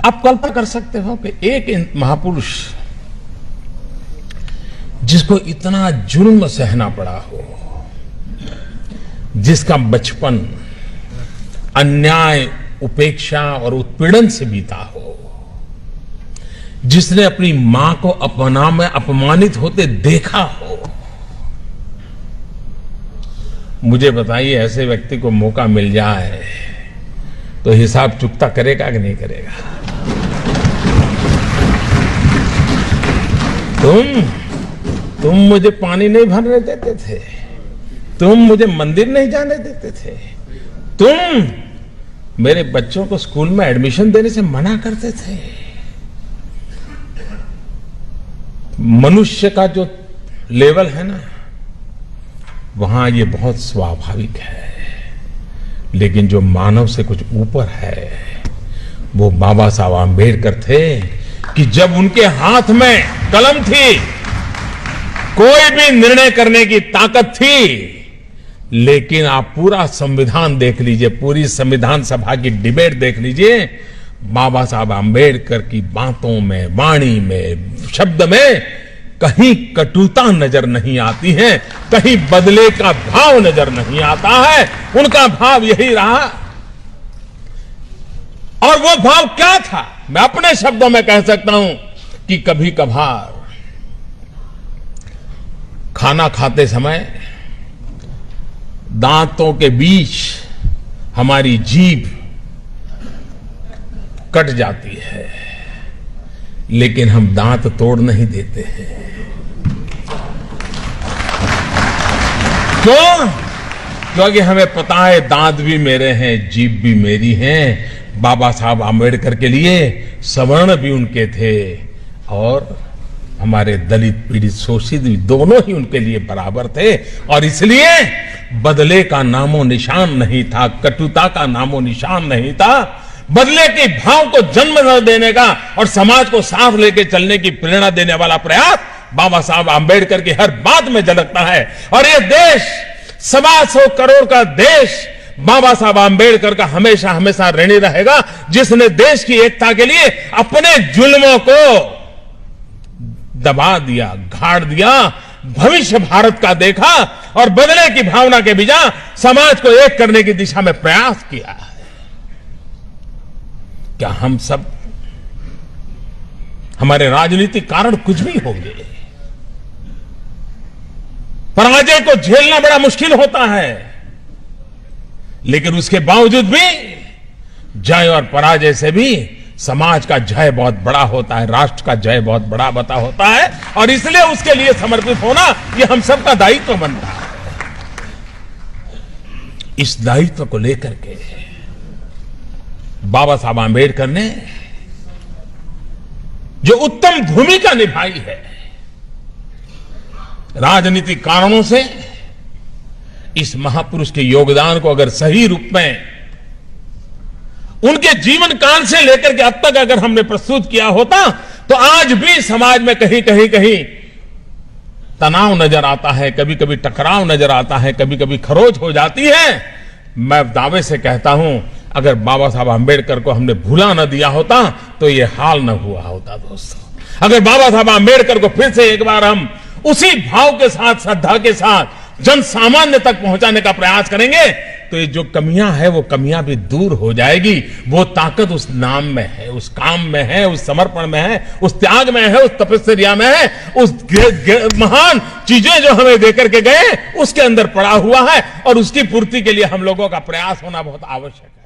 आप कल्पना कर सकते हो कि एक महापुरुष जिसको इतना जुल्म सहना पड़ा हो, जिसका बचपन अन्याय, उपेक्षा और उत्पीड़न से बीता हो, जिसने अपनी मां को अपना में अपमानित होते देखा हो, मुझे बताइए ऐसे व्यक्ति को मौका मिल जाए तो हिसाब चुकता करेगा कि नहीं करेगा? तुम मुझे पानी नहीं भरने देते थे, तुम मुझे मंदिर नहीं जाने देते थे, तुम मेरे बच्चों को स्कूल में एडमिशन देने से मना करते थे। मनुष्य का जो लेवल है ना, वहां ये बहुत स्वाभाविक है, लेकिन जो मानव से कुछ ऊपर है वो बाबा साहब आंबेडकर थे कि जब उनके हाथ में कलम थी, कोई भी निर्णय करने की ताकत थी। लेकिन आप पूरा संविधान देख लीजिए, पूरी संविधान सभा की डिबेट देख लीजिए, बाबा साहब आंबेडकर की बातों में, वाणी में, शब्द में कहीं कटुता नजर नहीं आती है, कहीं बदले का भाव नजर नहीं आता है। उनका भाव यही रहा। और वो भाव क्या था? मैं अपने शब्दों में कह सकता हूं कि कभी कभार खाना खाते समय दांतों के बीच हमारी जीभ कट जाती है, लेकिन हम दांत तोड़ नहीं देते हैं। क्यों? क्योंकि हमें पता है दांत भी मेरे हैं, जीभ भी मेरी है। बाबा साहब आंबेडकर के लिए सवर्ण भी उनके थे और हमारे दलित, पीड़ित, शोषित दोनों ही उनके लिए बराबर थे। और इसलिए बदले का नामो निशान नहीं था, कटुता का नामो निशान नहीं था। बदले के भाव को जन्म न देने का और समाज को साथ लेके चलने की प्रेरणा देने वाला प्रयास बाबा साहब आंबेडकर की हर बात में झलकता है। और ये देश 125 करोड़ का देश बाबा साहब आंबेडकर का हमेशा हमेशा ऋणी रहेगा, जिसने देश की एकता के लिए अपने जुल्मों को दबा दिया, गाड़ दिया, भविष्य भारत का देखा और बदले की भावना के बिना समाज को एक करने की दिशा में प्रयास किया है। क्या हम सब, हमारे राजनीतिक कारण कुछ भी होंगे, पराजय को झेलना बड़ा मुश्किल होता है, लेकिन उसके बावजूद भी जय और पराजय से भी समाज का जय बहुत बड़ा होता है, राष्ट्र का जय बहुत बड़ा बता होता है। और इसलिए उसके लिए समर्पित होना यह हम सबका दायित्व बनता है। इस दायित्व को लेकर के बाबा साहब आंबेडकर ने जो उत्तम भूमिका निभाई है, राजनीतिक कारणों से इस महापुरुष के योगदान को अगर सही रूप में उनके जीवन काल से लेकर के अब तक अगर हमने प्रस्तुत किया होता, तो आज भी समाज में कहीं कहीं तनाव नजर आता है, कभी कभी टकराव नजर आता है, कभी कभी खरोच हो जाती है। मैं दावे से कहता हूं, अगर बाबा साहब आंबेडकर को हमने भूला न दिया होता तो ये हाल न हुआ होता। दोस्तों, अगर बाबा साहब आंबेडकर को फिर से एक बार हम उसी भाव के साथ, श्रद्धा के साथ जन सामान्य तक पहुंचाने का प्रयास करेंगे, तो ये जो कमियां है वो कमियां भी दूर हो जाएगी। वो ताकत उस नाम में है, उस काम में है, उस समर्पण में है, उस त्याग में है, उस तपस्या में है, उस महान चीजें जो हमें देकर के गए उसके अंदर पड़ा हुआ है। और उसकी पूर्ति के लिए हम लोगों का प्रयास होना बहुत आवश्यक है।